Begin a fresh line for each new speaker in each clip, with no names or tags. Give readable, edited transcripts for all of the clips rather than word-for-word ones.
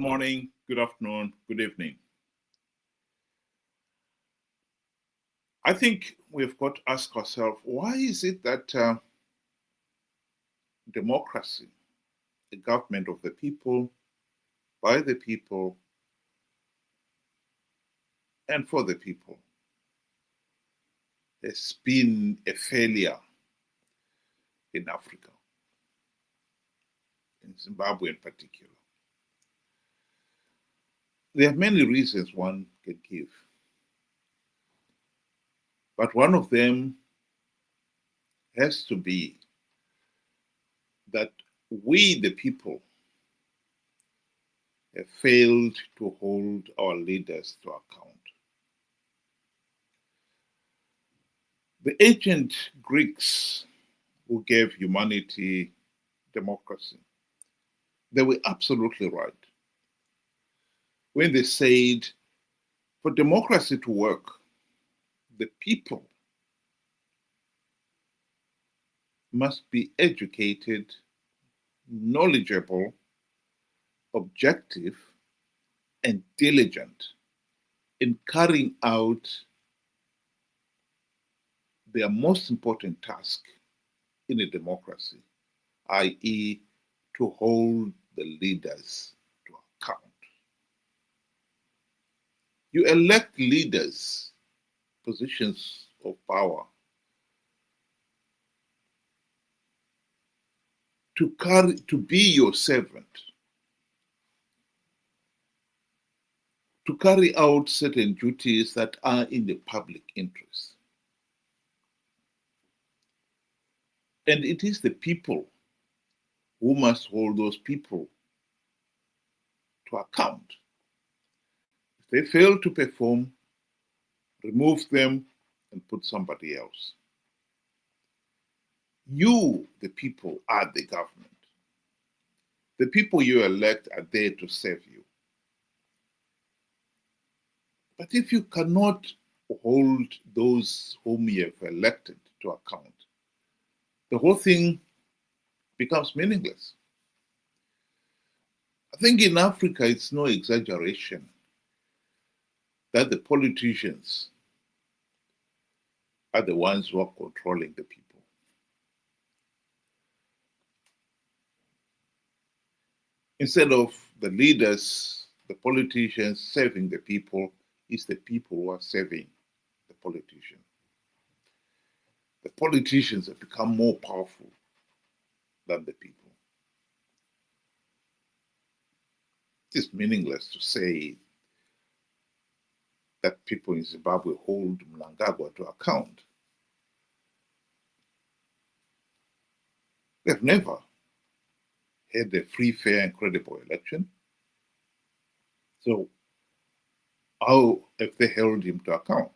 morning, good afternoon, good evening. I think we've got to ask ourselves, why is it that democracy, the government of the people, by the people, and for the people, has been a failure in Africa, in Zimbabwe in particular? There are many reasons one can give, but one of them has to be that we, the people, have failed to hold our leaders to account. The ancient Greeks who gave humanity democracy, they were absolutely right when they said for democracy to work, the people must be educated, knowledgeable, objective, and diligent in carrying out their most important task in a democracy, i.e., to hold the leaders to account. You elect leaders, positions of power, to be your servant, to carry out certain duties that are in the public interest. And it is the people who must hold those people to account. If they fail to perform, remove them and put somebody else. You, the people, are the government. The people you elect are there to serve you. But if you cannot hold those whom you have elected to account, the whole thing becomes meaningless. I think in Africa, it's no exaggeration that the politicians are the ones who are controlling the people. Instead of the leaders, the politicians serving the people, it's the people who are serving the politician. The politicians have become more powerful than the people. It is meaningless to say that people in Zimbabwe hold Mnangagwa to account. They've never had a free, fair, and credible election. So how have they held him to account?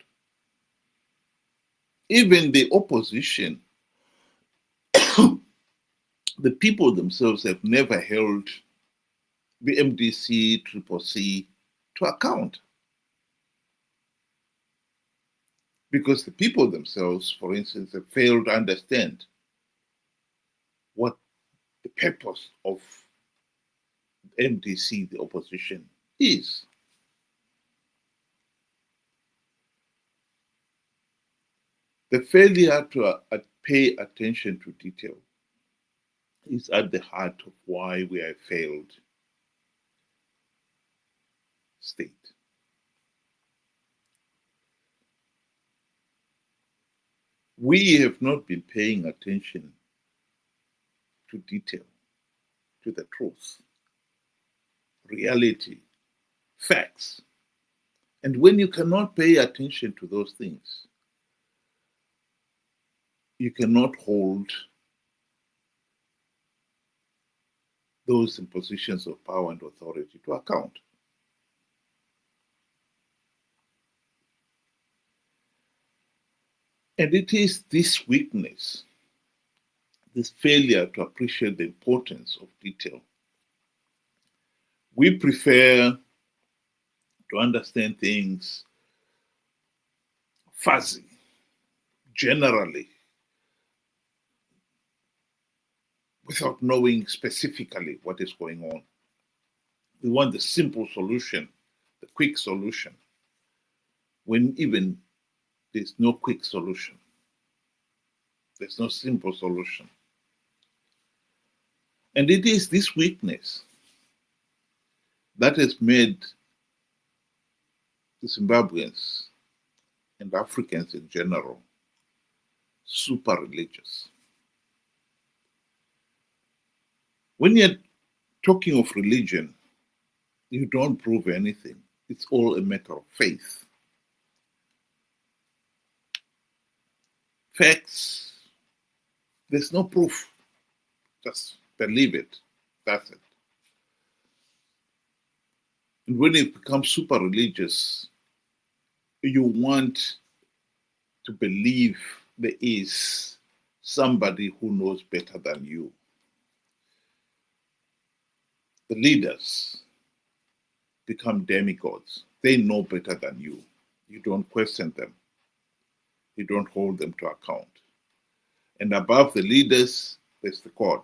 Even the opposition, the people themselves have never held the MDC, Triple C to account. Because the people themselves, for instance, have failed to understand what the purpose of MDC, the opposition, is. The failure to pay attention to detail is at the heart of why we are a failed state. We have not been paying attention to detail, to the truth, reality, facts. And when you cannot pay attention to those things, you cannot hold those in positions of power and authority to account. And it is this weakness, this failure to appreciate the importance of detail. We prefer to understand things fuzzy, generally, without knowing specifically what is going on. They want the simple solution, the quick solution, when even there's no quick solution. There's no simple solution. And it is this weakness that has made the Zimbabweans and Africans in general super religious. When you're talking of religion, you don't prove anything. It's all a matter of faith. Facts, there's no proof. Just believe it. That's it. And when you become super religious, you want to believe there is somebody who knows better than you. The leaders become demigods. They know better than you. You don't question them. You don't hold them to account. And above the leaders, there's the God.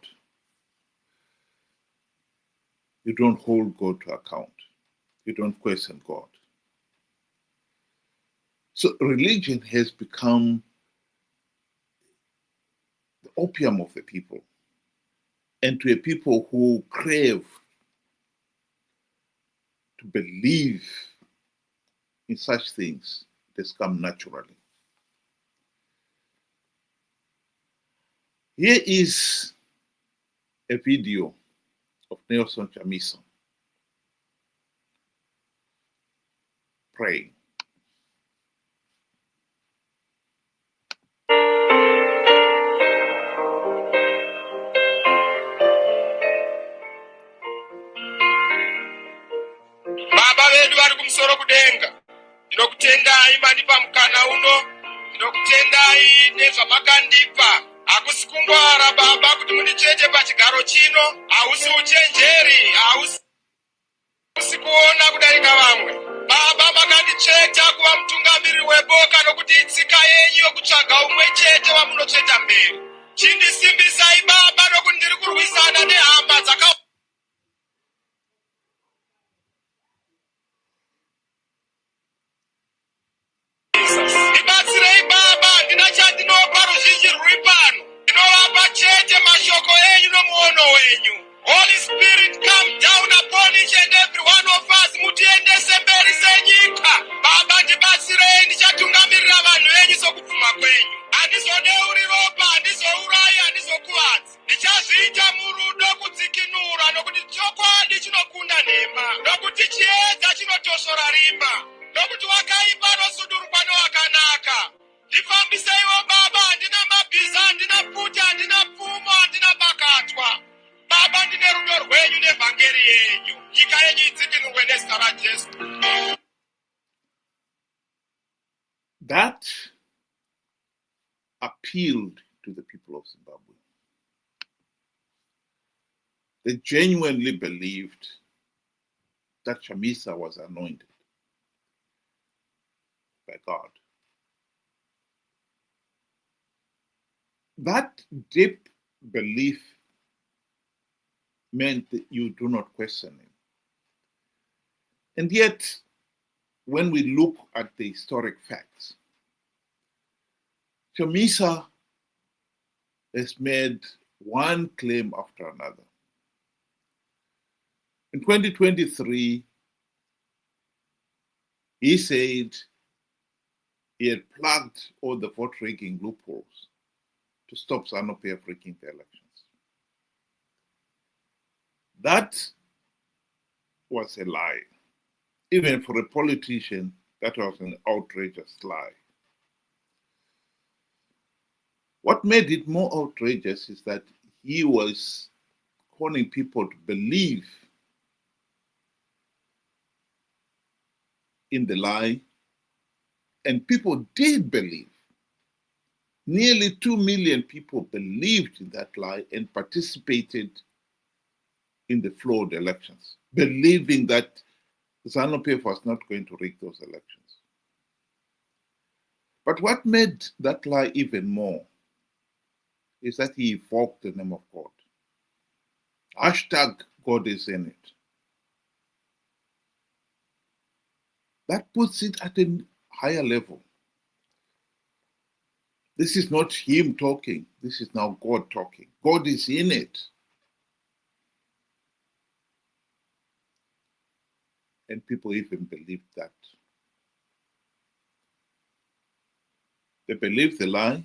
You don't hold God to account. You don't question God. So religion has become the opium of the people. And to a people who crave to believe in such things, it has come naturally. Here is a video of Nelson Chamisa praying.
Baba vedu vari kumusoro kudenga, ndinokutendai mandipa mukana uno, ndinokutendai nezvamakandipa. Hakusi kungwara Baba kuti mundichete pachigaro chino, hausi uchenjeri, hausi kuona kudarika vamwe. Baba makandicheta kuva mutungamiri weboka nokuti itsika yenyu yokutsvaga umwe chete wamunotsveta mberi. Chindisimbisai Baba nokuti ndiri kurwisana nehama dzaka Ibatsirei Baba, ndina chandinopa ruzhinji rwuri pano. Ndinovapa chete mashoko enyu nomuono wenyu. Holy Spirit, come down upon each and every one of us. Mutiendese mberi senyika. Baba ndibatsirei, ndichatungamirira vanhu venyu sokubvuma kwenyu. Handizodeuri ropa, handizourai, handizokuvadzi. Ndichazviita murudo kudzikinura, nokuti chokwadi chinokunda nhema. Nokuti chiedza chinotosora rimba. Nokuti wakaipa nosudurwa newakanaka. Ndifambiseiwo Baba, handina mabhiza, handina pfuta, handina pfumo, handina pakatwa. Baba, ndine rudo rwenyu nevhangeri yenyu. Nyika yenyu idzikinurwe nezita raJesu.
That appealed to the people of Zimbabwe. They genuinely believed that Chamisa was anointed by God. That deep belief meant that you do not question him. And yet, when we look at the historic facts, Chamisa has made one claim after another. In 2023, he said he had plugged all the vote rigging loopholes to stop ZANU-PF rigging the elections. That was a lie. Even for a politician, that was an outrageous lie. What made it more outrageous is that he was calling people to believe in the lie, and people did believe. Nearly 2 million people believed in that lie and participated in the flawed elections, believing that ZANU-PF was not going to rig those elections. But what made that lie even more is that he evoked the name of God. Hashtag God is in it. That puts it at a higher level. This is not him talking. This is now God talking. God is in it. And people even believe that. They believe the lie,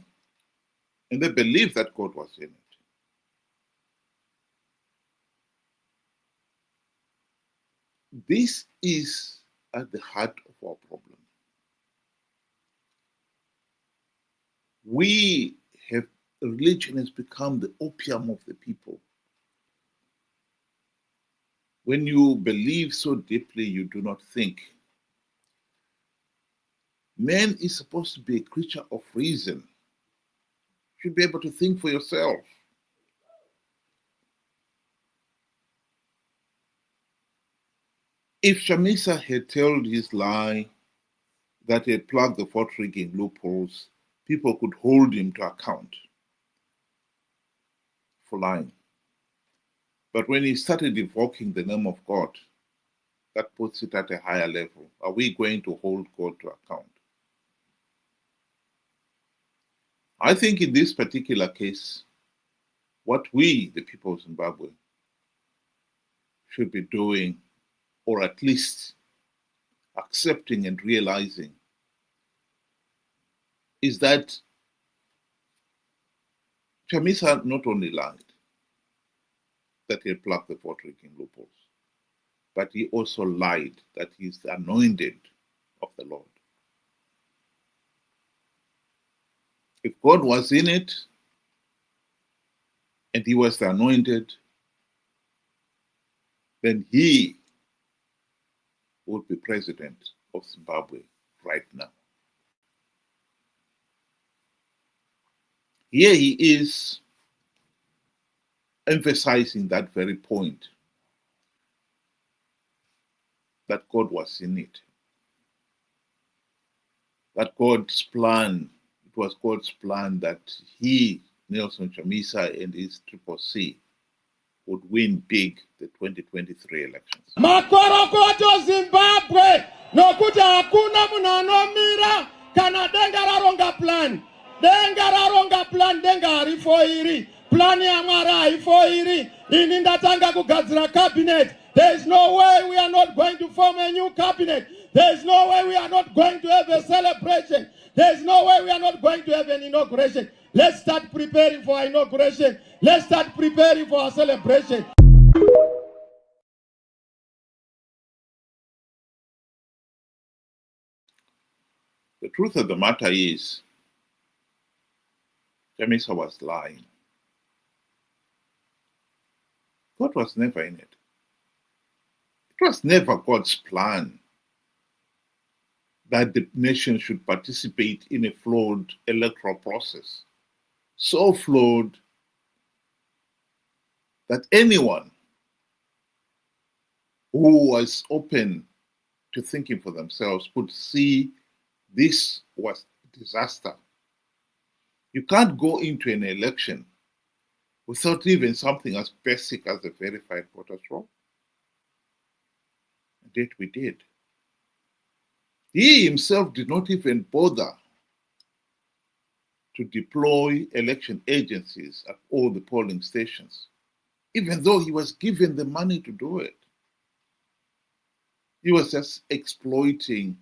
and they believe that God was in it. This is at the heart of our problem. Religion has become the opium of the people. When you believe so deeply, you do not think. Man is supposed to be a creature of reason. You should be able to think for yourself. If Chamisa had told his lie that he had plugged the vote-rigging loopholes, people could hold him to account for lying. But when he started evoking the name of God, that puts it at a higher level. Are we going to hold God to account? I think in this particular case, what we, the people of Zimbabwe, should be doing, or at least accepting and realizing, is that Chamisa not only lied that he had plugged the vote-rigging loopholes, but he also lied that he is the anointed of the Lord. If God was in it, and he was the anointed, then he would be president of Zimbabwe right now. Here he is emphasizing that very point, that God was in it. That God's plan, it was God's plan that he, Nelson Chamisa, and his Triple C would win big the 2023 elections.
Makorokoto Zimbabwe nokuti hakuna munhu anomira kana denga raronga plan. Denga raronga plan, denga harifoiri. Plan yaMwari haifoiri. Ini ndatanga kugadzira cabinet. There is no way we are not going to form a new cabinet. There is no way we are not going to have a celebration. There is no way we are not going to have an inauguration. Let's start preparing for our inauguration. Let's start preparing for our celebration.
The truth of the matter is, Chamisa was lying. God was never in it. It was never God's plan that the nation should participate in a flawed electoral process. So flawed that anyone who was open to thinking for themselves could see this was a disaster. You can't go into an election without even something as basic as a verified voters roll. And yet we did. He himself did not even bother to deploy election agencies at all the polling stations, even though he was given the money to do it. He was just exploiting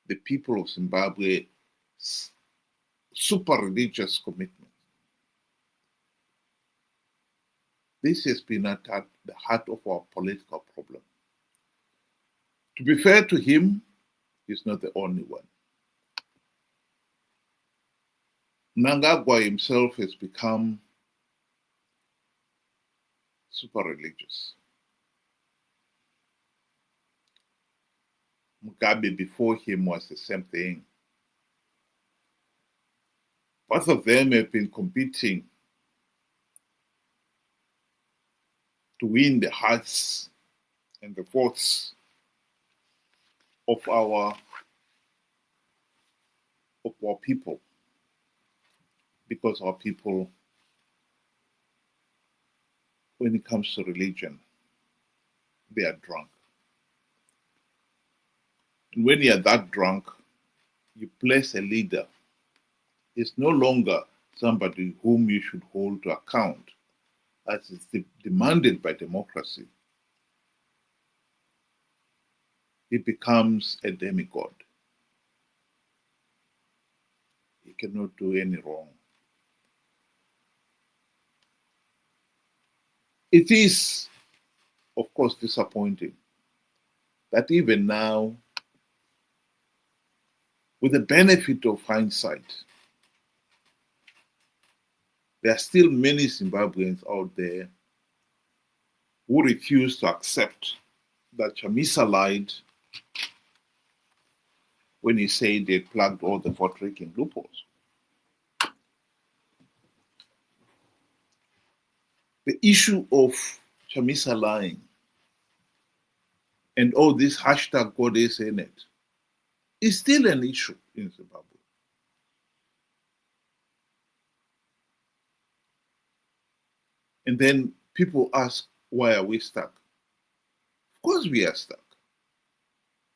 the people of Zimbabwe's super religious commitment. This has been at the heart of our political problem. To be fair to him, he's not the only one. Mnangagwa himself has become super religious. Mugabe before him was the same thing. Both of them have been competing to win the hearts and the votes of our people, because our people, when it comes to religion, they are drunk. And when you're that drunk, you place a leader. It's no longer somebody whom you should hold to account, as is demanded by democracy. He becomes a demigod. He cannot do any wrong. It is, of course, disappointing that even now, with the benefit of hindsight, there are still many Zimbabweans out there who refuse to accept that Chamisa lied when he said they plugged all the vote-rigging loopholes. The issue of Chamisa lying and all this hashtag God is in it is still an issue in Zimbabwe. And then people ask, why are we stuck? Of course we are stuck.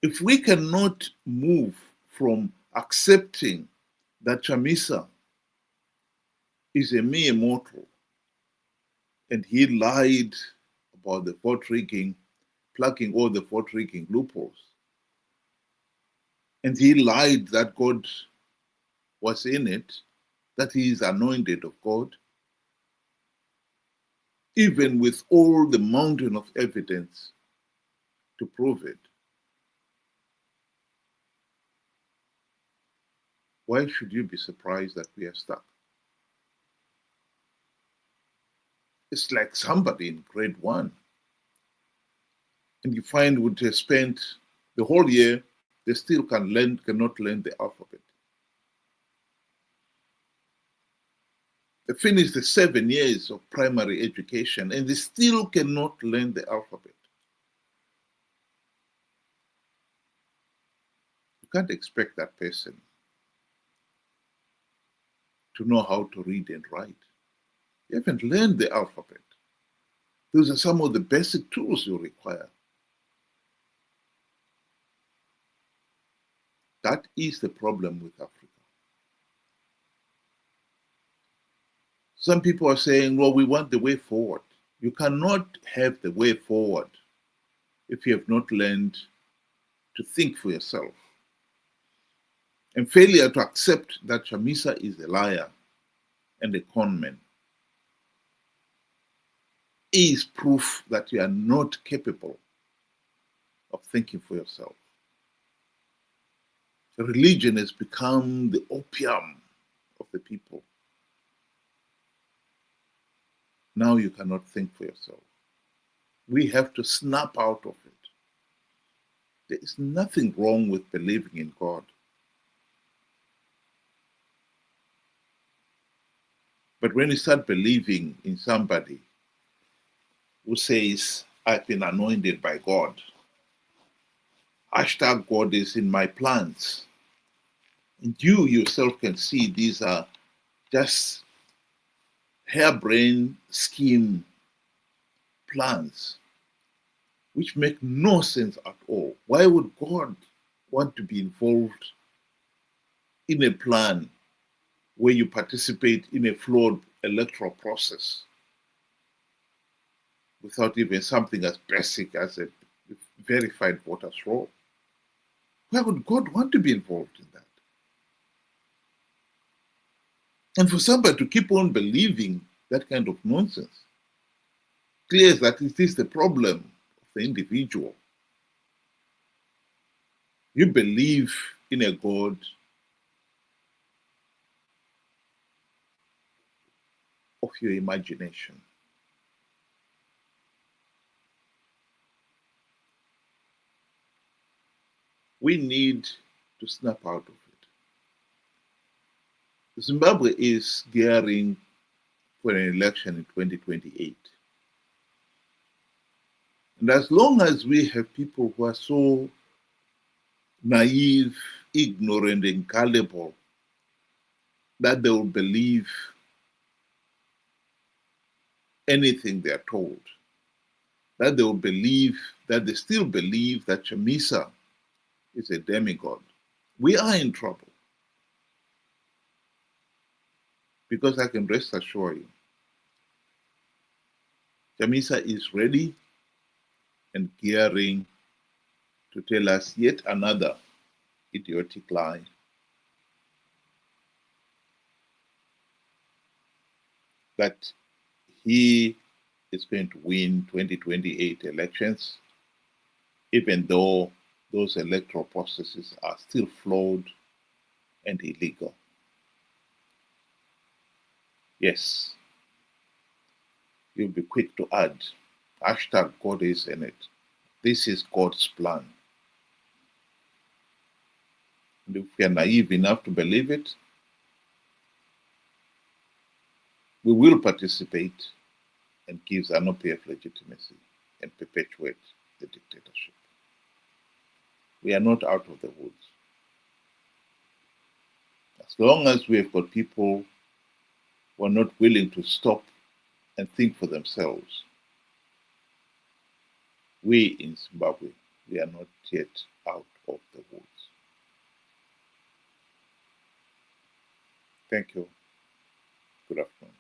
If we cannot move from accepting that Chamisa is a mere mortal and he lied about the vote rigging, plugging all the vote rigging loopholes, and he lied that God was in it, that he is anointed of God, even with all the mountain of evidence to prove it, why should you be surprised that we are stuck? It's like somebody in grade 1, and you find would have spent the whole year, they still cannot learn the alphabet. They finish the 7 years of primary education and they still cannot learn the alphabet. You can't expect that person to know how to read and write. You haven't learned the alphabet. Those are some of the basic tools you require. That is the problem with Africa. Some people are saying, well, we want the way forward. You cannot have the way forward if you have not learned to think for yourself. And failure to accept that Chamisa is a liar and a conman is proof that you are not capable of thinking for yourself. Religion has become the opium of the people. Now you cannot think for yourself. We have to snap out of it. There is nothing wrong with believing in God. But when you start believing in somebody who says, I've been anointed by God, hashtag God is in my plans, and you yourself can see these are just harebrained scheme plans which make no sense at all. Why would God want to be involved in a plan where you participate in a flawed electoral process without even something as basic as a verified voter's roll? Why would God want to be involved in that? And for somebody to keep on believing that kind of nonsense clears that it is the problem of the individual. You believe in a God of your imagination. We need to snap out of it. Zimbabwe is gearing for an election in 2028. And as long as we have people who are so naive, ignorant, and gullible that they will believe anything they are told, that they will believe, that they still believe that Chamisa is a demigod, we are in trouble. Because I can rest assure you, Chamisa is ready and gearing to tell us yet another idiotic lie. That he is going to win 2028 elections, even though those electoral processes are still flawed and illegal. Yes, you'll be quick to add, hashtag God is in it. This is God's plan. And if we are naive enough to believe it, we will participate and give ZANU-PF legitimacy and perpetuate the dictatorship. We are not out of the woods. As long as we have got people who are not willing to stop and think for themselves, we in Zimbabwe, we are not yet out of the woods. Thank you. Good afternoon.